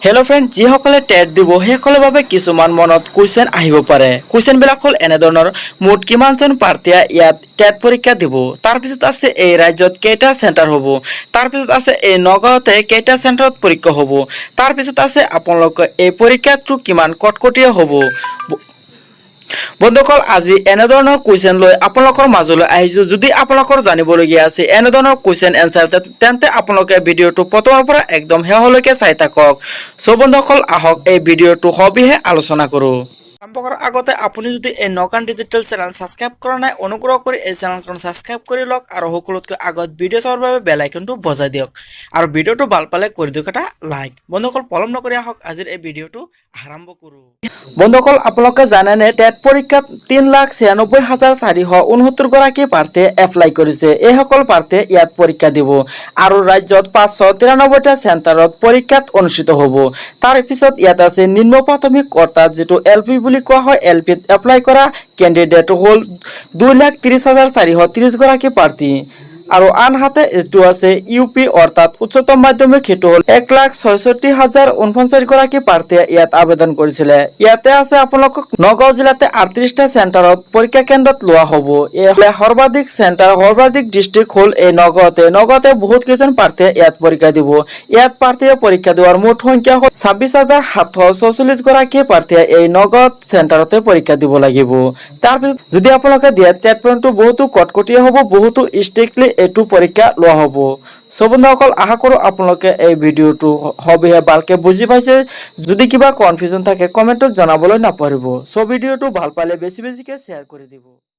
Hello' friend, যিসকলে TET দিব সেইসকলৰ বাবে কিছুমান মনত কুৱেশ্যন আহিব পাৰে। কুৱেশ্যনবিলাক হ'ল এনেধৰণৰ: মুঠ কিমানজন প্ৰাৰ্থীয়ে ইয়াত টেট পৰীক্ষা দিব? তাৰপিছত আছে এই ৰাজ্যত কেইটা চেণ্টাৰ হ'ব? তাৰপিছত আছে এই নগাঁৱতে কেইটা চেণ্টাৰত পৰীক্ষা হ'ব? তাৰপিছত আছে আপোনালোকৰ এই পৰীক্ষাটো কিমান কটকটীয়া হ'ব? বন্ধুসকল, আজি এনেধৰণৰ কুৱেশ্যন লৈ আপোনালোকৰ মাজলৈ আহিছোঁ। যদি আপোনালোকৰ জানিবলগীয়া আছে এনেধৰণৰ কুৱেশ্যন এনচাৰ, তেন্তে আপোনালোকে ভিডিঅ'টো প্ৰথমৰ পৰা একদম শেষলৈকে চাই থাকক। চ' বন্ধুসকল, আহক এই ভিডিঅ'টো সবিশেষ আলোচনা কৰোঁ। আৰম্ভ কৰাৰ আগতে আপুনি যদি এই নকান ডিজিটেল চেনেল ছাবস্ক্ৰাইব কৰা নাই, অনুগ্ৰহ কৰি এই চেনেলখন ছাবস্ক্ৰাইব কৰি লওক আৰু সকলোতকৈ আগত ভিডিঅ' চাবৰ বাবে বেল আইকনটো বজাই দিয়ক আৰু ভিডিঅ'টো ভাল পালে কৰি দিয়ক এটা লাইক। বন্ধুসকল, পলম নকৰি আহক আজিৰ এই ভিডিঅ'টো আৰম্ভ কৰোঁ। বন্ধুসকল, আপোনালোকে জানেনে টেট পৰীক্ষাত 3,96,469 গৰাকী প্ৰাৰ্থীয়ে এপ্লাই কৰিছে। এইসকল প্ৰাৰ্থীয়ে ইয়াত পৰীক্ষা দিব আৰু ৰাজ্যত 593টা চেণ্টাৰত পৰীক্ষাত অনুষ্ঠিত হ'ব। তাৰ পিছত ইয়াত আছে নিম্ন প্ৰাথমিক অৰ্থাৎ যিটো LP বুলি কোৱা হয়, LPত এপ্লাই কৰা কেণ্ডিডেট হ'ল 2,30,430 গৰাকী প্ৰাৰ্থী আৰু আনহাতে এইটো আছে UP অৰ্থাৎ উচ্চতম মাধ্যমিক, সেইটো হ'ল 1,66,049 গৰাকী প্ৰাৰ্থীয়ে ইয়াত আবেদন কৰিছিলে। ইয়াতে আছে আপোনালোকক নগাঁও জিলাতে 38টা চেণ্টাৰত পৰীক্ষা কেন্দ্ৰত লোৱা হ'ব। এই সৰ্বাধিক চেণ্টাৰ, সৰ্বাধিক ডিষ্ট্ৰিক্ট হ'ল এই নগাঁৱতে বহুত কেইজন প্ৰাৰ্থীয়ে ইয়াত পৰীক্ষা দিব। ইয়াত প্ৰাৰ্থীয়ে পৰীক্ষা দিয়াৰ মুঠ সংখ্যা হ'ল 26,744 গৰাকী প্ৰাৰ্থীয়ে এই নগাঁৱত চেণ্টাৰতে পৰীক্ষা দিব লাগিব। তাৰপিছত যদি আপোনালোকে দিয়ে টেট পইণ্টটো বহুতো কটকটীয়া হ'ব, বহুতো ষ্ট্ৰিক্টলি এইটো পৰীক্ষা লোৱা হ'ব। চ' বন্ধুসকল, আশা কৰোঁ আপোনালোকে এই ভিডিঅ'টো সবিশেষ ভালকে বুজি পাইছে। যদি কিবা কনফিউজন থাকে কমেণ্টত জনাবলৈ নাপাহৰিব। চ' ভিডিঅ'টো ভাল পালে বেছিকৈ শ্বেয়াৰ কৰি দিব।